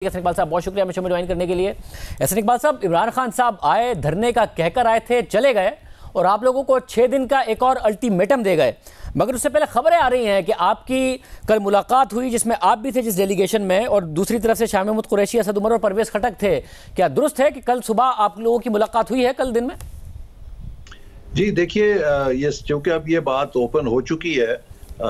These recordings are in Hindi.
एहसन इकबाल साहब बहुत शुक्रिया हमें ज्वाइन करने के लिए। एहसन इकबाल साहब, इमरान खान साहब आए, धरने का कहकर आए थे, चले गए और आप लोगों को 6 दिन का एक और अल्टीमेटम दे गए। मगर उससे पहले खबरें आ रही हैं कि आपकी कल मुलाकात हुई जिसमें आप भी थे जिस डेलीगेशन में, और दूसरी तरफ से शाह महमूद कुरैशी, असद उमर और परवेज खटक थे। क्या दुरुस्त है कि कल सुबह आप लोगों की मुलाकात हुई है कल दिन में? जी देखिए, ये क्योंकि अब ये बात ओपन हो चुकी है,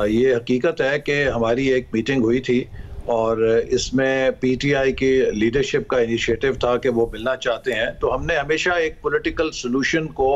ये हकीकत है कि हमारी एक मीटिंग हुई थी और इसमें पीटीआई की लीडरशिप का इनिशिएटिव था कि वो मिलना चाहते हैं। तो हमने हमेशा एक पॉलिटिकल सॉल्यूशन को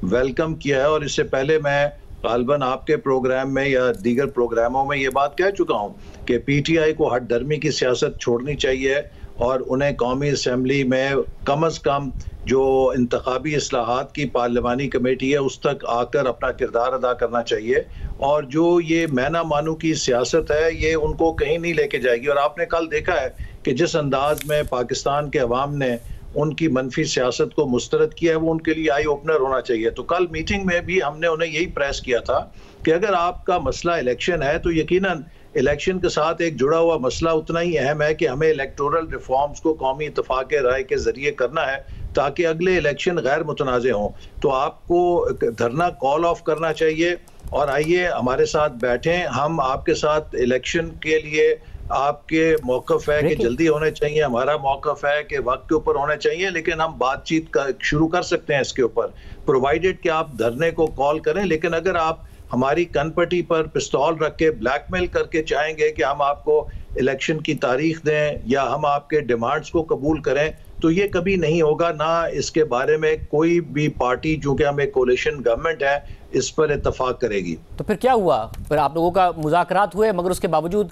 वेलकम किया है और इससे पहले मैं गालबन आपके प्रोग्राम में या दीगर प्रोग्रामों में ये बात कह चुका हूँ कि पीटीआई को हट धर्मी की सियासत छोड़नी चाहिए और उन्हें कौमी असम्बली में कम अज़ कम जो इंतखाबी इस्लाहात की पार्लिमानी कमेटी है उस तक आकर अपना किरदार अदा करना चाहिए। और जो ये मैना मानू की सियासत है ये उनको कहीं नहीं लेके जाएगी। और आपने कल देखा है कि जिस अंदाज में पाकिस्तान के अवाम ने उनकी मनफी सियासत को मुस्तरद किया है वो उनके लिए आई ओपनर होना चाहिए। तो कल मीटिंग में भी हमने उन्हें यही प्रेस किया था कि अगर आपका मसला इलेक्शन है तो यकीनन इलेक्शन के साथ एक जुड़ा हुआ मसला उतना ही अहम है कि हमें इलेक्टोरल रिफॉर्म्स को कौमी इत्तफाक राय के जरिए करना है ताकि अगले इलेक्शन गैर मुतनाज़े हों। तो आपको धरना कॉल ऑफ करना चाहिए और आइए हमारे साथ बैठें, हम आपके साथ इलेक्शन के लिए आपके मौक़िफ़ है कि जल्दी होने चाहिए, हमारा मौक़िफ़ है कि वक्त के ऊपर होने चाहिए, लेकिन हम बातचीत शुरू कर सकते हैं इसके ऊपर, प्रोवाइडेड कि आप धरने को कॉल करें। लेकिन अगर आप हमारी कनपट्टी पर पिस्तौल रख के ब्लैकमेल करके चाहेंगे कि हम आपको इलेक्शन की तारीख दें या हम आपके डिमांड्स को कबूल करें तो ये कभी नहीं होगा। ना इसके बारे में कोई भी पार्टी, जो कि हम एक कोलिशन गवर्नमेंट है, इस पर इत्तफाक करेगी। तो फिर क्या हुआ? फिर आप लोगों का मुज़ाकरात हुए मगर उसके बावजूद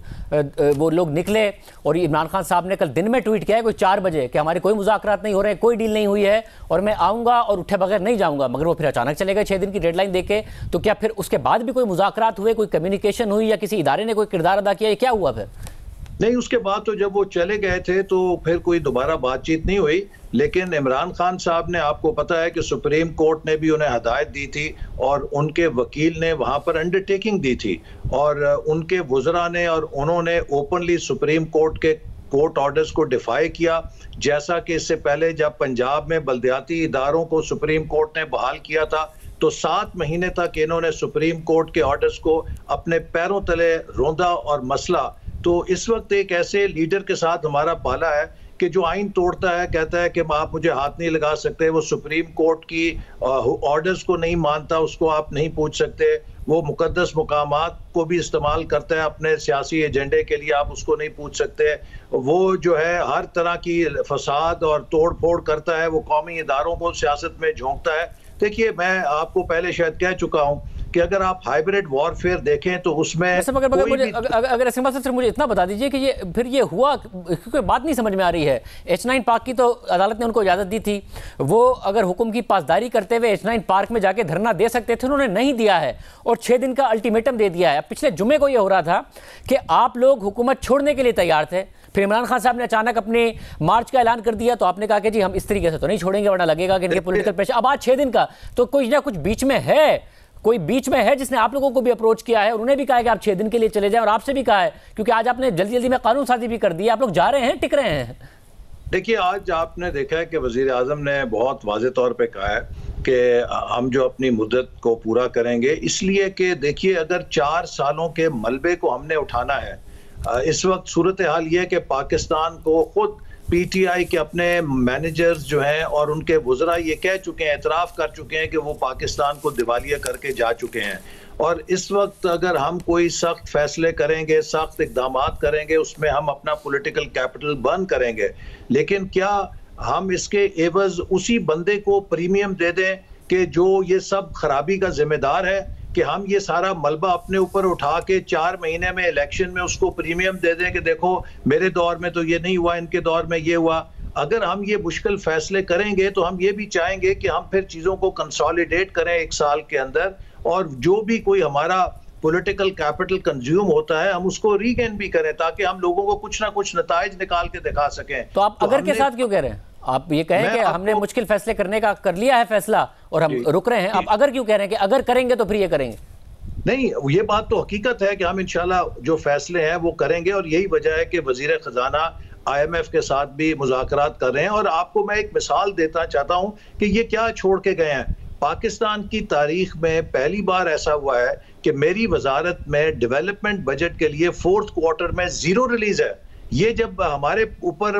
वो लोग निकले और इमरान खान साहब ने कल दिन में ट्वीट किया है कोई 4 बजे कि हमारे कोई मुज़ाकरात नहीं हो रहे, कोई डील नहीं हुई है और मैं आऊँगा और उठे बगैर नहीं जाऊँगा। मगर वो फिर अचानक चले गए 6 दिन की डेडलाइन देके। तो क्या फिर उसके बाद भी कोई मुज़ाकरात हुए, कोई कम्युनिकेशन हुई या किसी इदारे ने कोई किरदार अदा किया? क्या हुआ फिर? नहीं, उसके बाद तो जब वो चले गए थे तो फिर कोई दोबारा बातचीत नहीं हुई। लेकिन इमरान खान साहब ने, आपको पता है कि सुप्रीम कोर्ट ने भी उन्हें हदायत दी थी और उनके वकील ने वहां पर अंडरटेकिंग दी थी और उनके वुज़रा ने और उन्होंने ओपनली सुप्रीम कोर्ट के कोर्ट ऑर्डर्स को डिफाई किया। जैसा कि इससे पहले जब पंजाब में बल्दियाती इदारों को सुप्रीम कोर्ट ने बहाल किया था तो 7 महीने तक इन्होंने सुप्रीम कोर्ट के ऑर्डर्स को अपने पैरों तले रौंदा और मसला। तो इस वक्त एक ऐसे लीडर के साथ हमारा पाला है कि जो आइन तोड़ता है, कहता है कि आप मुझे हाथ नहीं लगा सकते, वो सुप्रीम कोर्ट की ऑर्डर्स को नहीं मानता, उसको आप नहीं पूछ सकते, वो मुकद्दस मुकामात को भी इस्तेमाल करता है अपने सियासी एजेंडे के लिए, आप उसको नहीं पूछ सकते। वो जो है हर तरह की फसाद और तोड़ फोड़ करता है, वो कौमी इदारों को सियासत में झोंकता है। देखिए, मैं आपको पहले शायद कह चुका हूँ कि अगर आप हाइब्रिड वॉरफेयर देखें तो उसमें अगर सिर्फ मुझे इतना बता दीजिए कि ये हुआ क्योंकि बात नहीं समझ में आ रही है। H9 पार्क की तो अदालत ने उनको इजाज़त दी थी, वो अगर हुक्म की पासदारी करते हुए H9 पार्क में जाके धरना दे सकते थे, उन्होंने नहीं दिया है और 6 दिन का अल्टीमेटम दे दिया है। पिछले जुम्मे को ये हो रहा था कि आप लोग हुकूमत छोड़ने के लिए तैयार थे, फिर इमरान खान साहब ने अचानक अपने मार्च का ऐलान कर दिया तो आपने कहा कि जी हम इस तरीके से तो नहीं छोड़ेंगे वरना लगेगा कि इनके पॉलिटिकल प्रेशर। अब आज 6 दिन का तो कुछ ना कुछ बीच में है, कोई बीच में है जिसने आप लोगों को भी अप्रोच किया है और उन्हें भी कहा है कि आप 6 दिन के लिए चले जाएं और आपसे भी कहा है क्योंकि आज आपने जल्दी जल्दी में कानून साजी भी कर दी, आप लोग जा रहे हैं, टिक रहे हैं। देखिए, आज आपने देखा है कि वजीर आजम ने बहुत वाज़े तौर पे कहा है कि हम जो अपनी मुद्दत को पूरा करेंगे, इसलिए कि देखिए अगर 4 सालों के मलबे को हमने उठाना है, इस वक्त सूरत हाल ये है कि पाकिस्तान को खुद पीटीआई के अपने मैनेजर्स जो हैं और उनके वुज़रा ये कह चुके हैं, एतराफ़ कर चुके हैं कि वो पाकिस्तान को दिवालिया करके जा चुके हैं। और इस वक्त अगर हम कोई सख्त फैसले करेंगे, सख्त इक़दामात करेंगे, उसमें हम अपना पॉलिटिकल कैपिटल बर्न करेंगे, लेकिन क्या हम इसके एवज़ उसी बंदे को प्रीमियम दे दें कि जो ये सब खराबी का जिम्मेदार है, कि हम ये सारा मलबा अपने ऊपर उठा के 4 महीने में इलेक्शन में उसको प्रीमियम दे दें कि देखो मेरे दौर में तो ये नहीं हुआ, इनके दौर में ये हुआ। अगर हम ये मुश्किल फैसले करेंगे तो हम ये भी चाहेंगे कि हम फिर चीज़ों को कंसोलिडेट करें 1 साल के अंदर और जो भी कोई हमारा पॉलिटिकल कैपिटल कंज्यूम होता है हम उसको रीगेन भी करें ताकि हम लोगों को कुछ ना कुछ नताइज निकाल के दिखा सकें। तो आप अगर के साथ क्यों कह रहे हैं? आप ये कहें कि हमने मुश्किल फैसले करने का कर लिया है फैसला और हम रुक रहे हैं, आप अगर क्यों कह रहे हैं कि अगर करेंगे तो फिर ये करेंगे? नहीं, ये बात तो हकीकत है कि हम इंशाल्लाह जो फैसले हैं वो करेंगे और यही वजह है कि वजीर खजाना IMF के साथ भी मुज़ाकरात कर रहे हैं। और आपको मैं एक मिसाल देना चाहता हूं कि ये क्या छोड़ के गए हैं। पाकिस्तान की तारीख में पहली बार ऐसा हुआ है कि मेरी वजारत में डेवलपमेंट बजट के लिए 4th क्वार्टर में 0 रिलीज है। ये जब हमारे ऊपर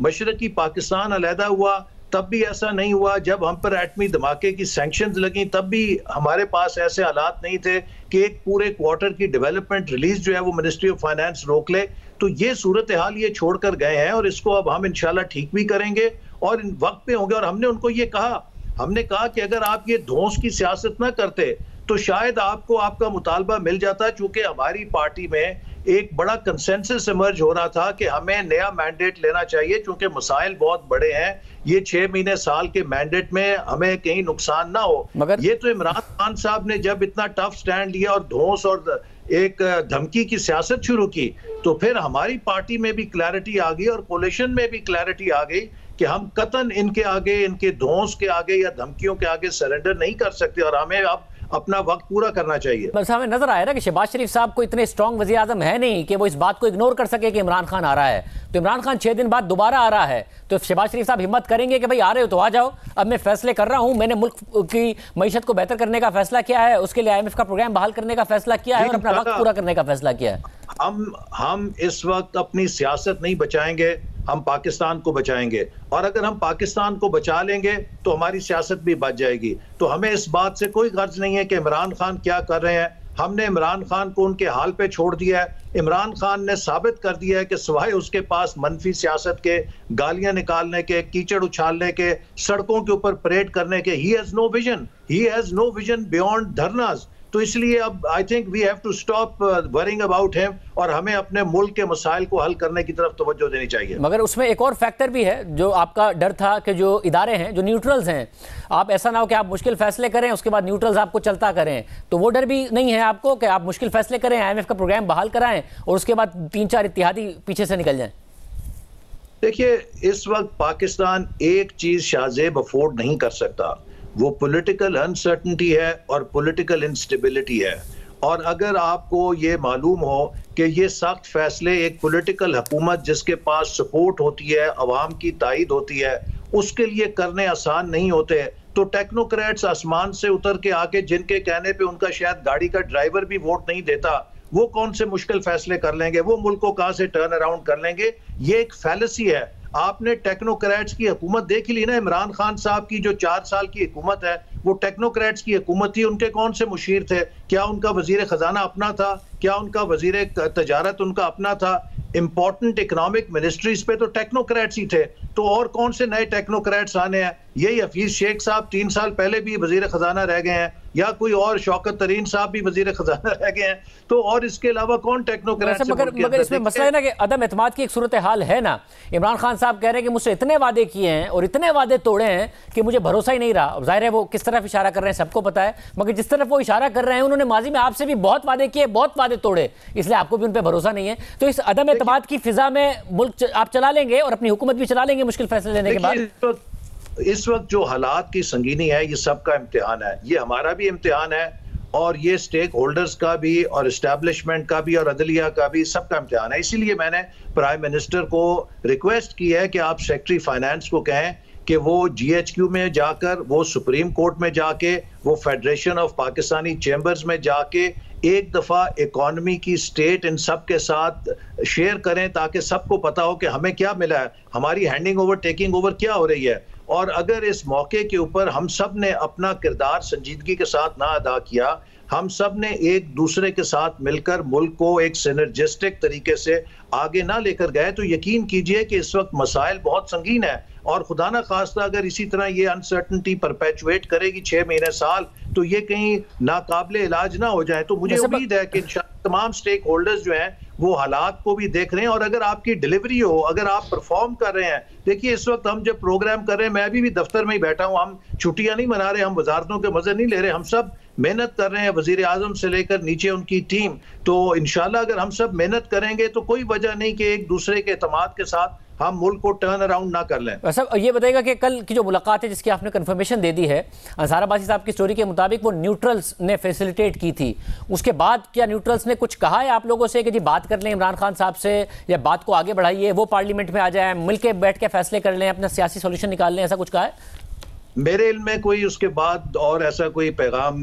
मशरकी पाकिस्तान अलहदा हुआ तब भी ऐसा नहीं हुआ। जब हम पर एटमी धमाके की सैंक्शंस लगी तब भी हमारे पास ऐसे हालात नहीं थे कि एक पूरे क्वार्टर की डेवलपमेंट रिलीज जो है वो मिनिस्ट्री ऑफ फाइनेंस रोक ले। तो ये सूरत हाल ये छोड़कर गए हैं और इसको अब हम इंशाल्लाह ठीक भी करेंगे और वक्त पे होंगे। और हमने उनको ये कहा कि अगर आप ये धौंस की सियासत ना करते तो शायद आपको आपका मुतालबा मिल जाता, चूंकि हमारी पार्टी में एक बड़ा कंसेंसस इमर्ज हो रहा था कि हमें नया मैंडेट लेना चाहिए क्योंकि मसाइल बहुत बड़े हैं। ये 6 महीने साल के मैंडेट में हमें कहीं नुकसान ना हो। मगर ये तो इमरान खान साहब ने जब इतना टफ स्टैंड लिया और धौंस और एक धमकी की सियासत शुरू की तो फिर हमारी पार्टी में भी क्लैरिटी आ गई और कोलिशन में भी क्लैरिटी आ गई कि हम कतन इनके आगे, इनके धौंस के आगे या धमकियों के आगे सरेंडर नहीं कर सकते और हमें अब अपना वक्त पूरा करना चाहिए। बस हमें नजर आया ना कि शहबाज शरीफ साहब को इतने स्ट्रॉन्ग वज़ीर आज़म है नहीं कि वो इस बात को इग्नोर कर सके कि इमरान खान आ रहा है। तो इमरान खान 6 दिन बाद दोबारा आ रहा है तो शहबाज शरीफ साहब हिम्मत करेंगे कि भाई आ रहे हो तो आ जाओ, अब मैं फैसले कर रहा हूं, मैंने मुल्क की मईशत को बेहतर करने का फैसला किया है, उसके लिए IMF का प्रोग्राम बहाल करने का फैसला किया है और अपना वक्त पूरा करने का फैसला किया है। हम इस वक्त अपनी सियासत नहीं बचाएंगे, हम पाकिस्तान को बचाएंगे और अगर हम पाकिस्तान को बचा लेंगे तो हमारी सियासत भी बच जाएगी। तो हमें इस बात से कोई गर्ज नहीं है कि इमरान खान क्या कर रहे हैं। हमने इमरान खान को उनके हाल पे छोड़ दिया है। इमरान खान ने साबित कर दिया है कि सिवाय उसके पास मनफी सियासत के, गालियां निकालने के, कीचड़ उछालने के, सड़कों के ऊपर परेड करने के, he has no vision beyond dharnas. तो इसलिए अब I think we have to stop worrying about him और हमें अपने मुल्क के मसाइल को हल करने की तरफ तवज्जो देनी चाहिए। मगर उसमें एक और फैक्टर भी है जो आपका डर था कि जो इदारे हैं, जो न्यूट्रल्स हैं, आप ऐसा ना हो कि आप मुश्किल फैसले करें उसके बाद न्यूट्रल्स आपको चलता करें, तो वो डर भी नहीं है आपको कि आप मुश्किल फैसले करें, IMF का प्रोग्राम बहाल कराएं और उसके बाद 3-4 इत्तेहादी पीछे से निकल जाएं? देखिए, इस वक्त पाकिस्तान एक चीज शाहजेब अफोर्ड नहीं कर सकता, वो पॉलिटिकल अनसर्टेनिटी है और पॉलिटिकल इंस्टेबिलिटी है। और अगर आपको ये मालूम हो कि ये सख्त फैसले एक पॉलिटिकल हुकूमत जिसके पास सपोर्ट होती है, अवाम की तायद होती है, उसके लिए करने आसान नहीं होते, तो टेक्नोक्रेट्स आसमान से उतर के आके जिनके कहने पे उनका शायद गाड़ी का ड्राइवर भी वोट नहीं देता, वो कौन से मुश्किल फैसले कर लेंगे, वो मुल्क को कहां से टर्न अराउंड कर लेंगे। ये एक फैलेसी है। आपने टेक्नोक्रेट्स की हुकूमत देख ली ना, इमरान खान साहब की जो 4 साल की हुकूमत है वो टेक्नोक्रेट्स की हुकूमत थी। उनके कौन से मुशीर थे? क्या उनका वजीर खजाना अपना था? क्या उनका वजीर तजारत उनका अपना था? इंपॉर्टेंट इकोनॉमिक मिनिस्ट्रीज पे तो टेक्नोक्रेट्स ही थे। तो और कौन से नए टेक्नोक्रेट्स आने हैं? यही हफीज शेख साहब 3 साल पहले भी वजीर खजाना रह गए हैं, या कोई और शौकत तरीन साहब भी वजीर खजाना रह गए हैं। तो और इसके अलावा कौन टेक्नोक्रेट्स? मगर इसमें मसला है ना कि अदम एतमाद की एक सूरत हाल है ना। इमरान खान साहब कह रहे हैं कि मुझसे इतने वादे किए हैं और इतने वादे तोड़े हैं कि मुझे भरोसा ही नहीं रहा। जाहिर है वो किस तरफ इशारा कर रहे हैं सबको पता है, मगर जिस तरफ वो इशारा कर रहे हैं उन्होंने माजी में आपसे भी बहुत वादे किए, बहुत वादे तोड़े, इसलिए आपको भी उन पर भरोसा नहीं है। तो इस अदम एतमाद की फिजा में मुल्क आप चला लेंगे और अपनी हुकूमत भी चला लेंगे मुश्किल फैसले लेने के बाद? इस वक्त जो हालात की संगीनी है ये सबका इम्तिहान है, ये हमारा भी इम्तिहान है और ये स्टेक होल्डर्स का भी और एस्टैब्लिशमेंट का भी और अदलिया का भी, सबका इम्तिहान है। इसीलिए मैंने प्राइम मिनिस्टर को रिक्वेस्ट की है कि आप सेक्रेटरी फाइनेंस को कहें कि वो GHQ में जाकर, वो सुप्रीम कोर्ट में जाके, वो फेडरेशन ऑफ पाकिस्तानी चैम्बर्स में जाके एक दफ़ा इकॉनमी की स्टेट इन सब के साथ शेयर करें ताकि सबको पता हो कि हमें क्या मिला है, हमारी हैंडिंग ओवर टेकिंग ओवर क्या हो रही है। और अगर इस मौके के ऊपर हम सब ने अपना किरदार संजीदगी के साथ ना अदा किया, हम सब ने एक दूसरे के साथ मिलकर मुल्क को एक सिनर्जिस्टिक तरीके से आगे ना लेकर गए, तो यकीन कीजिए कि इस वक्त मसाइल बहुत संगीन है। और खुदा ना खास्ता अगर इसी तरह ये अनसर्टनिटी परपेचुएट करेगी 6 महीने साल, तो ये कहीं नाकाबिले इलाज ना हो जाए। तो मुझे उम्मीद है कि तमाम स्टेक होल्डर्स जो हैं वो हालात को भी देख रहे हैं और अगर आपकी डिलीवरी हो, अगर आप परफॉर्म कर रहे हैं। देखिए, इस वक्त हम जब प्रोग्राम कर रहे हैं, मैं अभी भी दफ्तर में ही बैठा हूं, हम छुट्टियां नहीं मना रहे, हम वजारतों के मजे नहीं ले रहे, हम सब मेहनत कर रहे हैं, वजीर आजम से लेकर नीचे उनकी टीम। तो इंशाल्लाह अगर हम सब मेहनत करेंगे तो कोई वजह नहीं कि एक दूसरे के एतमाद के साथ हम मुल्क को टर्न अराउंड ना कर लें। सर ये बताइएगा कि कल की जो मुलाकात है जिसकी आपने कंफर्मेशन दे दी है, अंसार अब्बासी साहब की स्टोरी के मुताबिक वो न्यूट्रल्स ने फैसिलिटेट की थी, उसके बाद क्या न्यूट्रल्स ने कुछ कहा है आप लोगों से कि जी बात कर लें इमरान खान साहब से या बात को आगे बढ़ाइए, वो पार्लियामेंट में आ जाए, मिलकर बैठ के फैसले कर लें, अपना सियासी सोल्यूशन निकाल लें, ऐसा कुछ कहा है? मेरे इल्म में कोई उसके बाद और ऐसा कोई पैगाम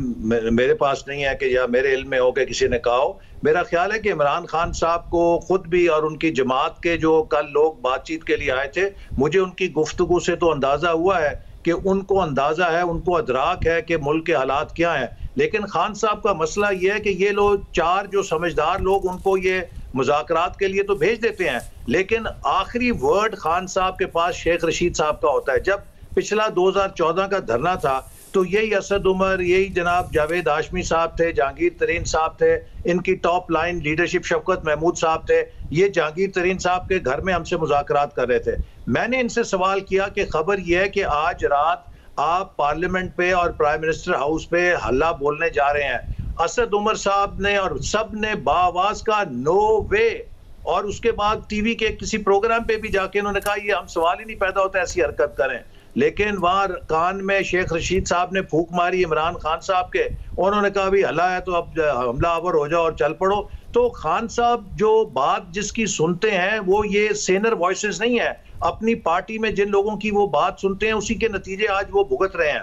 मेरे पास नहीं है कि या मेरे इल्म में हो कि किसी ने कहा हो। मेरा ख्याल है कि इमरान खान साहब को खुद भी और उनकी जमात के जो कल लोग बातचीत के लिए आए थे, मुझे उनकी गुफ्तगू से तो अंदाजा हुआ है कि उनको अंदाजा है, उनको अदराक है कि मुल्क के हालात क्या हैं। लेकिन खान साहब का मसला ये है कि ये लोग चार जो समझदार लोग उनको ये मुज़ाकरात के लिए तो भेज देते हैं, लेकिन आखिरी वर्ड खान साहब के पास शेख रशीद साहब का होता है। जब पिछला 2014 का धरना था तो यही असद उमर, यही जनाब जावेद हाशमी साहब थे, जहांगीर तरीन साहब थे, इनकी टॉप लाइन लीडरशिप शफकत महमूद साहब थे, ये जहांगीर तरीन साहब के घर में हमसे मुज़ाकरात कर रहे थे। मैंने इनसे सवाल किया कि खबर यह है कि आज रात आप पार्लियामेंट पे और प्राइम मिनिस्टर हाउस पे हल्ला बोलने जा रहे हैं। असद उमर साहब ने और सब ने बाआवाज का नो वे, और उसके बाद टीवी के किसी प्रोग्राम पे भी जाके उन्होंने कहा ये हम सवाल ही नहीं पैदा होता ऐसी हरकत करें। लेकिन वहां कान में शेख रशीद साहब ने फूंक मारी इमरान खान साहब के, उन्होंने कहा भी हला है तो अब हमला आवर हो जाओ और चल पड़ो। तो खान साहब जो बात जिसकी सुनते हैं वो ये सेनर वॉइसेस नहीं है, अपनी पार्टी में जिन लोगों की वो बात सुनते हैं उसी के नतीजे आज वो भुगत रहे हैं।